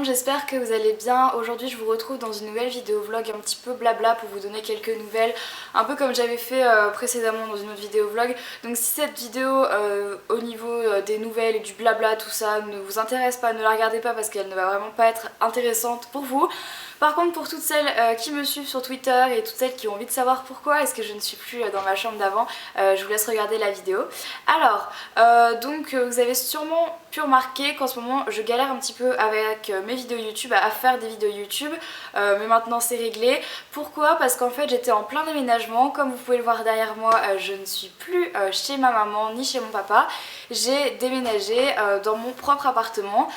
j'espère que vous allez bien. Aujourd'hui je vous retrouve dans une nouvelle vidéo vlog un petit peu blabla pour vous donner quelques nouvelles, un peu comme j'avais fait précédemment dans une autre vidéo vlog. Donc si cette vidéo au niveau des nouvelles et du blabla tout ça ne vous intéresse pas, ne la regardez pas parce qu'elle ne va vraiment pas être intéressante pour vous. Par contre pour toutes celles qui me suivent sur Twitter et toutes celles qui ont envie de savoir pourquoi est-ce que je ne suis plus dans ma chambre d'avant, je vous laisse regarder la vidéo. Alors donc vous avez sûrement pu remarquer qu'en ce moment je galère un petit peu avec mes vidéos YouTube, à faire des vidéos YouTube, mais maintenant c'est réglé. Pourquoi? Parce qu'en fait j'étais en plein déménagement, comme vous pouvez le voir derrière moi, je ne suis plus chez ma maman ni chez mon papa. J'ai déménagé dans mon propre appartement.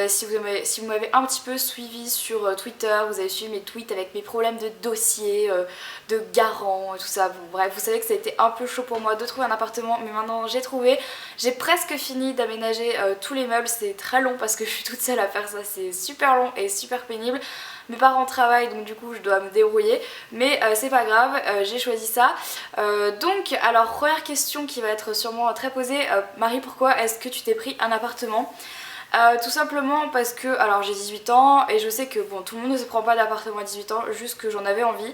Si vous m'avez un petit peu suivi sur Twitter, vous avez suivi mes tweets avec mes problèmes de dossier, de garant et tout ça. Bon, bref, vous savez que ça a été un peu chaud pour moi de trouver un appartement, mais maintenant j'ai trouvé. J'ai presque fini d'aménager tous les meubles. C'est très long parce que je suis toute seule à faire ça, c'est super long et super pénible. Mes parents travaillent donc du coup je dois me débrouiller, mais c'est pas grave, j'ai choisi ça. Donc alors première question qui va être sûrement très posée, Marie, pourquoi est-ce que tu t'es pris un appartement? Tout simplement parce que, alors j'ai 18 ans et je sais que bon, tout le monde ne se prend pas d'appartement à 18 ans, juste que j'en avais envie.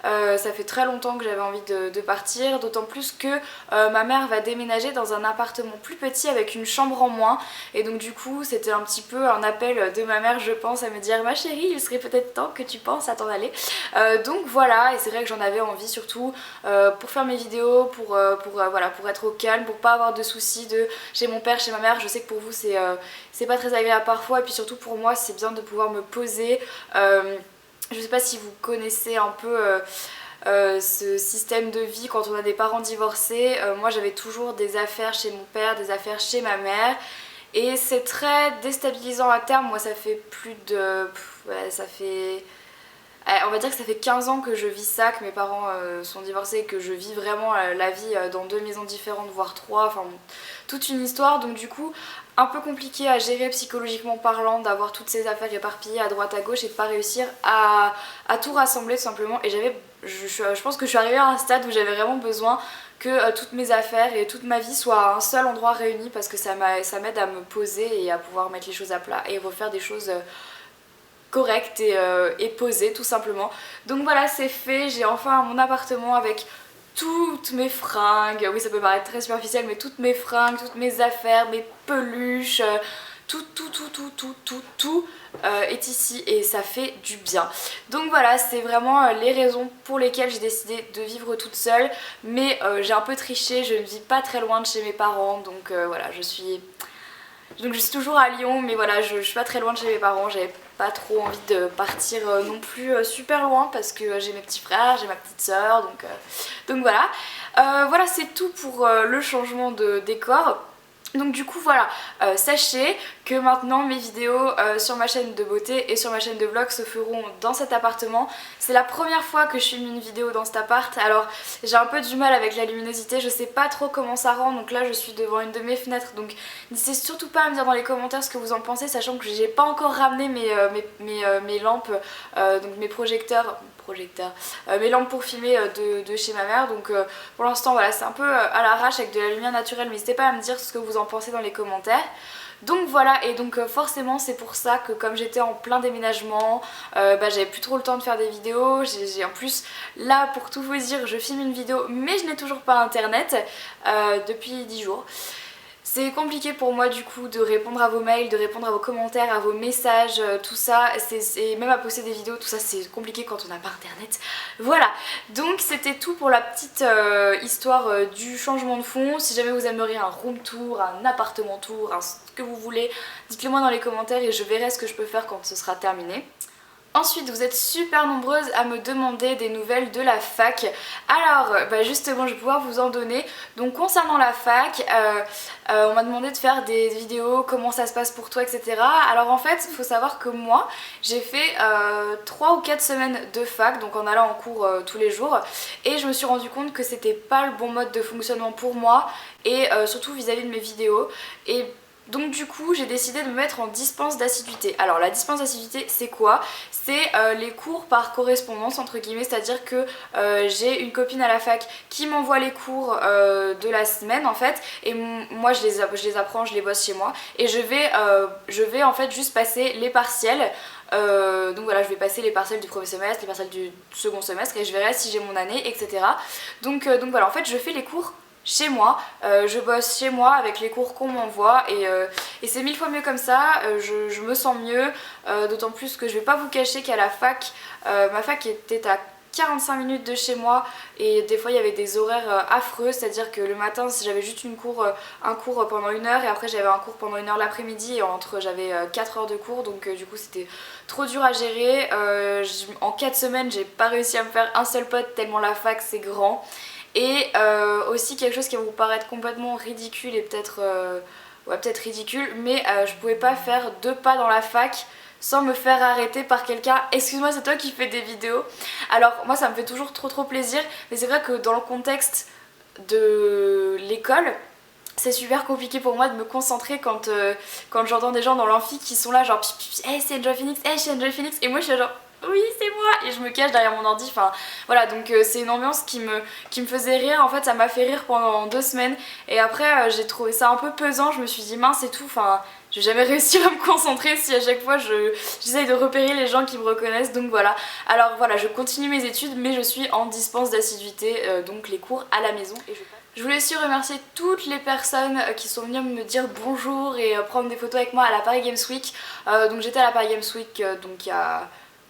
Ça fait très longtemps que j'avais envie de partir, d'autant plus que ma mère va déménager dans un appartement plus petit avec une chambre en moins. Et donc du coup c'était un petit peu un appel de ma mère, je pense, à me dire: ma chérie, il serait peut-être temps que tu penses à t'en aller. Donc voilà, et c'est vrai que j'en avais envie surtout pour faire mes vidéos, voilà, pour être au calme, pour pas avoir de soucis de chez mon père, chez ma mère. Je sais que pour vous c'est pas très agréable parfois, et puis surtout pour moi c'est bien de pouvoir me poser. Je sais pas si vous connaissez un peu ce système de vie quand on a des parents divorcés. Moi j'avais toujours des affaires chez mon père, des affaires chez ma mère, et c'est très déstabilisant à terme. Moi ça fait plus de... ouais, ça fait... on va dire que ça fait 15 ans que je vis ça, que mes parents sont divorcés et que je vis vraiment la vie dans deux maisons différentes, voire trois, enfin toute une histoire. Donc du coup un peu compliqué à gérer psychologiquement parlant, d'avoir toutes ces affaires éparpillées à droite à gauche et de pas réussir à tout rassembler tout simplement. Et je pense que je suis arrivée à un stade où j'avais vraiment besoin que toutes mes affaires et toute ma vie soient à un seul endroit réuni, parce que ça m'aide à me poser et à pouvoir mettre les choses à plat et refaire des choses correctes et posées tout simplement. Donc voilà, c'est fait, j'ai enfin mon appartement avec toutes mes fringues. Oui, ça peut paraître très superficiel, mais toutes mes fringues, toutes mes affaires, mes peluches, tout est ici, et ça fait du bien. Donc voilà, c'est vraiment les raisons pour lesquelles j'ai décidé de vivre toute seule. Mais j'ai un peu triché, je ne vis pas très loin de chez mes parents, donc voilà, je suis toujours à Lyon, mais voilà, je suis pas très loin de chez mes parents. J'avais pas trop envie de partir non plus super loin, parce que j'ai mes petits frères, j'ai ma petite soeur, donc voilà. Voilà, c'est tout pour le changement de décor. Donc du coup voilà, sachez que maintenant mes vidéos sur ma chaîne de beauté et sur ma chaîne de vlog se feront dans cet appartement. C'est la première fois que je filme une vidéo dans cet appart, alors j'ai un peu du mal avec la luminosité, je sais pas trop comment ça rend. Donc là je suis devant une de mes fenêtres, donc n'hésitez surtout pas à me dire dans les commentaires ce que vous en pensez, sachant que j'ai pas encore ramené mes lampes, donc mes projecteurs, mes lampes pour filmer de chez ma mère. Donc pour l'instant voilà, c'est un peu à l'arrache avec de la lumière naturelle, mais n'hésitez pas à me dire ce que vous en pensez dans les commentaires. Donc voilà, et donc forcément c'est pour ça que comme j'étais en plein déménagement, j'avais plus trop le temps de faire des vidéos. J'ai en plus, là pour tout vous dire, je filme une vidéo mais je n'ai toujours pas internet depuis 10 jours. C'est compliqué pour moi du coup de répondre à vos mails, de répondre à vos commentaires, à vos messages, tout ça, même à poster des vidéos, tout ça c'est compliqué quand on n'a pas internet. Voilà, donc c'était tout pour la petite histoire du changement de fond. Si jamais vous aimeriez un room tour, un appartement tour, ce que vous voulez, dites-le moi dans les commentaires et je verrai ce que je peux faire quand ce sera terminé. Ensuite, vous êtes super nombreuses à me demander des nouvelles de la fac. Alors, justement, je vais pouvoir vous en donner. Donc, concernant la fac, on m'a demandé de faire des vidéos, comment ça se passe pour toi, etc. Alors, en fait, il faut savoir que moi, j'ai fait 3 ou 4 semaines de fac, donc en allant en cours tous les jours. Et je me suis rendu compte que c'était pas le bon mode de fonctionnement pour moi, et surtout vis-à-vis de mes vidéos. Et Donc du coup j'ai décidé de me mettre en dispense d'assiduité. Alors la dispense d'assiduité c'est quoi? C'est les cours par correspondance entre guillemets, c'est-à-dire que j'ai une copine à la fac qui m'envoie les cours de la semaine en fait, et moi je les apprends, je les bosse chez moi, et je vais en fait juste passer les partiels. Donc voilà, je vais passer les partiels du premier semestre, les partiels du second semestre, et je verrai si j'ai mon année, etc. Donc voilà, en fait je fais les cours chez moi, je bosse chez moi avec les cours qu'on m'envoie, et c'est 1000 fois mieux comme ça. Je me sens mieux, d'autant plus que je vais pas vous cacher qu'à la fac, ma fac était à 45 minutes de chez moi, et des fois il y avait des horaires affreux, c'est-à-dire que le matin j'avais juste un cours pendant 1 heure, et après j'avais un cours pendant 1 heure l'après-midi, et j'avais 4 heures de cours, donc du coup c'était trop dur à gérer. En 4 semaines j'ai pas réussi à me faire un seul pote tellement la fac c'est grand. Et aussi quelque chose qui va vous paraître complètement ridicule et peut-être ridicule, mais je pouvais pas faire 2 pas dans la fac sans me faire arrêter par quelqu'un. Excuse-moi, c'est toi qui fais des vidéos. Alors moi ça me fait toujours trop plaisir, mais c'est vrai que dans le contexte de l'école, c'est super compliqué pour moi de me concentrer quand j'entends des gens dans l'amphi qui sont là genre hey, c'est Angel Phoenix, hey, c'est Angel Phoenix, et moi je suis genre oui c'est moi, et je me cache derrière mon ordi. Enfin voilà, donc c'est une ambiance qui me faisait rire. En fait ça m'a fait rire pendant 2 semaines, et après j'ai trouvé ça un peu pesant. Je me suis dit mince et tout, enfin je vais jamais réussir à me concentrer si à chaque fois j'essaye de repérer les gens qui me reconnaissent. Donc voilà, alors voilà, je continue mes études, mais je suis en dispense d'assiduité, donc les cours à la maison, et je voulais aussi remercier toutes les personnes qui sont venues me dire bonjour et prendre des photos avec moi à la Paris Games Week. Donc j'étais à la Paris Games Week donc il y a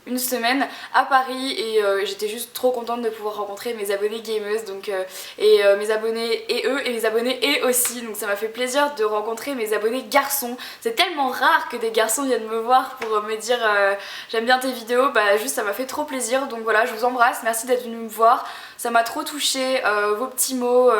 1 semaine à Paris, et j'étais juste trop contente de pouvoir rencontrer mes abonnés gameuses, donc mes abonnés et eux, et mes abonnés et aussi, donc ça m'a fait plaisir de rencontrer mes abonnés garçons. C'est tellement rare que des garçons viennent me voir pour me dire j'aime bien tes vidéos, bah juste ça m'a fait trop plaisir. Donc voilà, je vous embrasse, merci d'être venus me voir, ça m'a trop touchée, vos petits mots,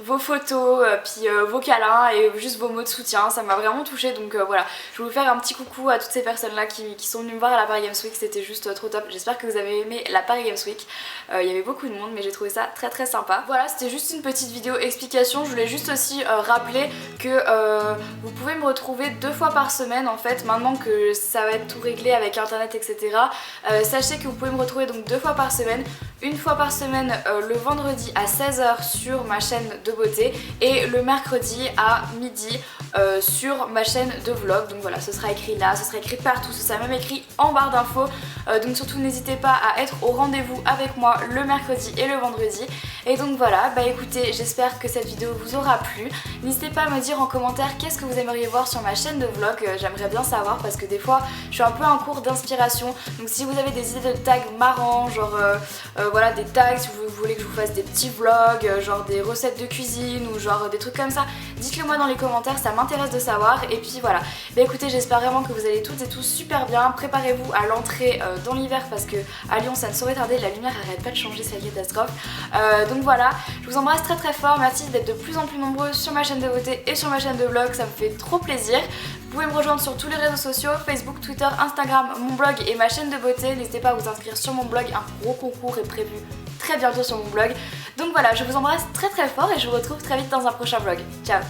vos photos, puis vos câlins et juste vos mots de soutien, ça m'a vraiment touchée. Donc voilà, je voulais vous faire un petit coucou à toutes ces personnes là qui sont venues me voir à la Paris Games Week, c'était juste trop top. J'espère que vous avez aimé la Paris Games Week, il y avait beaucoup de monde mais j'ai trouvé ça très sympa. Voilà, c'était juste une petite vidéo explication. Je voulais juste aussi rappeler que vous pouvez me retrouver 2 fois par semaine en fait, maintenant que ça va être tout réglé avec internet etc. Sachez que vous pouvez me retrouver donc 2 fois par semaine. Une fois par semaine le vendredi à 16 h sur ma chaîne de beauté, et le mercredi à midi sur ma chaîne de vlog. Donc voilà, ce sera écrit là, ce sera écrit partout, ce sera même écrit en barre d'infos. Donc surtout n'hésitez pas à être au rendez-vous avec moi le mercredi et le vendredi. Et donc voilà, bah écoutez, j'espère que cette vidéo vous aura plu. N'hésitez pas à me dire en commentaire qu'est-ce que vous aimeriez voir sur ma chaîne de vlog, j'aimerais bien savoir, parce que des fois je suis un peu en cours d'inspiration. Donc si vous avez des idées de tags marrants, genre voilà, des tags, si vous voulez que je vous fasse des petits vlogs, genre des recettes de cuisine ou genre des trucs comme ça, dites-le moi dans les commentaires, ça m'intéresse de savoir. Et puis voilà, bah écoutez, j'espère vraiment que vous allez toutes et tous super bien. Préparez-vous à l'entrée dans l'hiver, parce que à Lyon ça ne saurait tarder, la lumière arrête pas de changer, c'est la catastrophe. Donc voilà, je vous embrasse très fort, merci d'être de plus en plus nombreux sur ma chaîne de beauté et sur ma chaîne de vlog, ça me fait trop plaisir. Vous pouvez me rejoindre sur tous les réseaux sociaux, Facebook, Twitter, Instagram, mon blog et ma chaîne de beauté. N'hésitez pas à vous inscrire sur mon blog, un gros concours est prévu très bientôt sur mon blog. Donc voilà, je vous embrasse très fort et je vous retrouve très vite dans un prochain vlog. Ciao!